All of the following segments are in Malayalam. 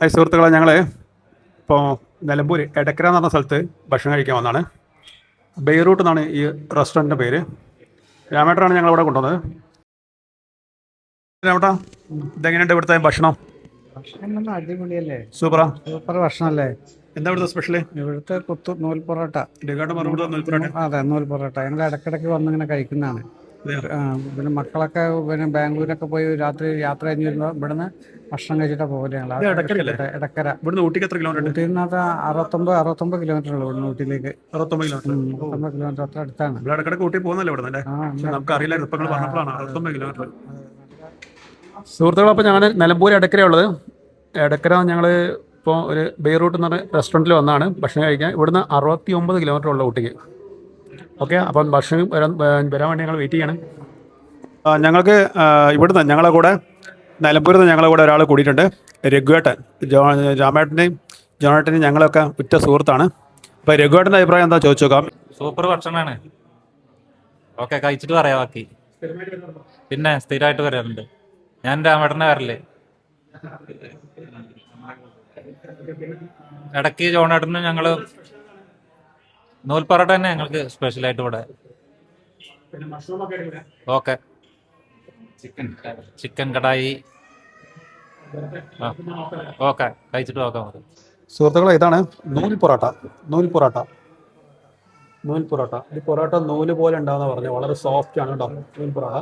സുഹൃത്തുക്കളെ, ഞങ്ങൾ ഇപ്പോൾ നിലമ്പൂർ എടക്കര എന്ന് പറഞ്ഞ സ്ഥലത്ത് ഭക്ഷണം കഴിക്കാൻ വന്നതാണ്. ബെയ്റൂട്ട് എന്നാണ് ഈ റെസ്റ്റോറൻറ്റിൻ്റെ പേര്. രാമേട്ടനാണ് ഞങ്ങളിവിടെ കൊണ്ടുവന്നത്. രാമേട്ടാ, ഇതെങ്ങനെയുണ്ട് ഇവിടുത്തെ ഭക്ഷണം? ഭക്ഷണം അടിപൊളിയല്ലേ, സൂപ്പറാ? സൂപ്പർ ഭക്ഷണമല്ലേ. എന്താ ഇവിടുത്തെ സ്പെഷ്യൽ? ഇവിടുത്തെ നൂൽ പൊറോട്ട. പൊറോട്ട. അതെ, നൂൽ പൊറോട്ട ഞങ്ങൾ ഇടയ്ക്കിടയ്ക്ക് വന്നിങ്ങനെ കഴിക്കുന്നതാണ്. പിന്നെ മക്കളൊക്കെ പിന്നെ ബാംഗ്ലൂരൊക്കെ പോയി രാത്രി യാത്ര കഴിഞ്ഞ് വരുമ്പോൾ ഇവിടുന്ന് ഭക്ഷണം കഴിച്ചിട്ടാ പോലെ ഞങ്ങൾ ഇടക്കര. ഇവിടുന്ന് ഊട്ടിക്ക് എത്ര കിലോമീറ്റർ? ഊട്ടിയിൽ നിന്ന് 69 കിലോമീറ്റർ ഉള്ളൂ ഇവിടുന്ന് ഊട്ടിയിലേക്ക്. 69 കിലോമീറ്റർ. 69 കിലോമീറ്റർ അത്ര അടുത്താണ്. ഇടക്കിടക്ക് ഊട്ടി പോകുന്നല്ലേ ഇവിടെ അല്ലേ? നമുക്ക് അറിയില്ലായിരുന്നു, ഇപ്പം പറഞ്ഞപ്പോഴാണ് 69 കിലോമീറ്റർ. സുഹൃത്തുക്കൾ, അപ്പോൾ ഞങ്ങൾ നിലമ്പൂർ എടക്കരയുള്ളത്. എടക്കര ഞങ്ങൾ ഇപ്പോൾ ഒരു ബെയ്റൂട്ട് എന്ന് പറഞ്ഞ റെസ്റ്റോറൻറ്റിൽ വന്നാണ് ഭക്ഷണം കഴിക്കാൻ. ഇവിടുന്ന് 69 കിലോമീറ്റർ ഉള്ള ഊട്ടിക്ക്. ഓക്കെ, അപ്പം ഭക്ഷണം വരാൻ വേണ്ടി ഞങ്ങൾ വെയിറ്റ് ചെയ്യണം. ഞങ്ങൾക്ക് ഇവിടുന്ന് ഞങ്ങളെ കൂടെ നിലമ്പൂരിൽ നിന്ന് ഞങ്ങളെ കൂടെ ഒരാൾ കൂടിയിട്ടുണ്ട്, രഘുവേട്ടൻ. രാമേട്ടൻ്റെയും ജോണേട്ടനെയും ഞങ്ങളൊക്കെ ഉറ്റ സുഹൃത്താണ്. അപ്പോൾ രഘുവേട്ടൻ്റെ അഭിപ്രായം എന്താ ചോദിച്ചു നോക്കാം. സൂപ്പർ ഭക്ഷണമാണ്. ഓക്കെ, കഴിച്ചിട്ട് പറയാം ബാക്കി. പിന്നെ സ്ഥിരമായിട്ട് വരാറുണ്ട്. ഞാൻ രാമേട്ടനെ വരല്ലേ. ഇടയ്ക്ക് ജോണേട്ടനും ഞങ്ങള് നൂൽ പൊറോട്ട തന്നെ ഞങ്ങൾക്ക് സ്പെഷ്യലായിട്ട് ഇവിടെ. Okay, chicken kadai. ഓക്കെ, കഴിച്ചിട്ട് നോക്കാം നമുക്ക്. സുഹൃത്തുക്കളെ, ഇതാണ് നൂൽ പൊറോട്ട. ഈ പൊറോട്ട നൂല് പോലെ ഉണ്ടാകുന്ന പറഞ്ഞു. വളരെ സോഫ്റ്റ് ആണ് കേട്ടോ നൂൽ പൊറോട്ട.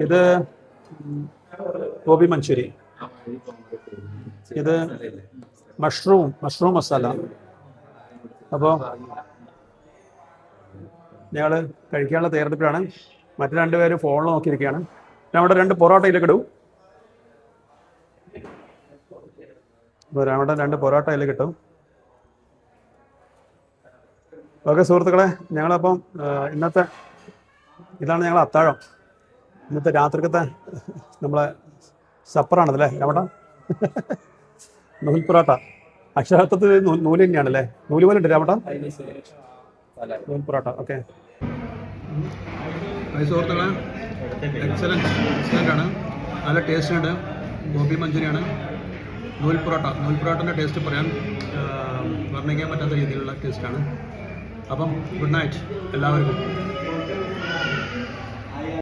ഇത് ഗോബി മഞ്ചൂരി. ഇത് മഷ്റൂം മസാല. അപ്പോൾ ഞങ്ങൾ കഴിക്കാനുള്ള തയ്യാറെടുപ്പിലാണ്. മറ്റു രണ്ടുപേരും ഫോണിൽ നോക്കിയിരിക്കുകയാണ്. നമ്മുടെ 2 പൊറോട്ടയിലേക്ക് ഇടും. രാമേട്ടൻ 2 പൊറോട്ട അതിൽ കിട്ടും. ഓക്കെ സുഹൃത്തുക്കളെ, ഞങ്ങളപ്പം ഇതാണ് ഞങ്ങൾ അത്താഴം. ഇന്നത്തെ രാത്രിക്കത്തെ നമ്മളെ സപ്പറാണതല്ലേ രാമേട്ടൻ? നൂൽ പൊറോട്ട അക്ഷരാർത്ഥത്തിൽ നൂല് തന്നെയാണല്ലേ? നൂല് പോലെ ഉണ്ട് രാമേട്ടൻ നൂൽ പൊറോട്ട. ഓക്കെ സുഹൃത്തുക്കളെ, എക്സലൻ്റ് ആണ്, നല്ല ടേസ്റ്റ് ഉണ്ട്. ഗോബി മഞ്ചൂരിയാണ്. നൂൽ പൊറോട്ടൻ്റെ ടേസ്റ്റ് വർണ്ണിക്കാൻ പറ്റാത്ത രീതിയിലുള്ള ടേസ്റ്റാണ്. അപ്പം ഗുഡ് നൈറ്റ് എല്ലാവർക്കും.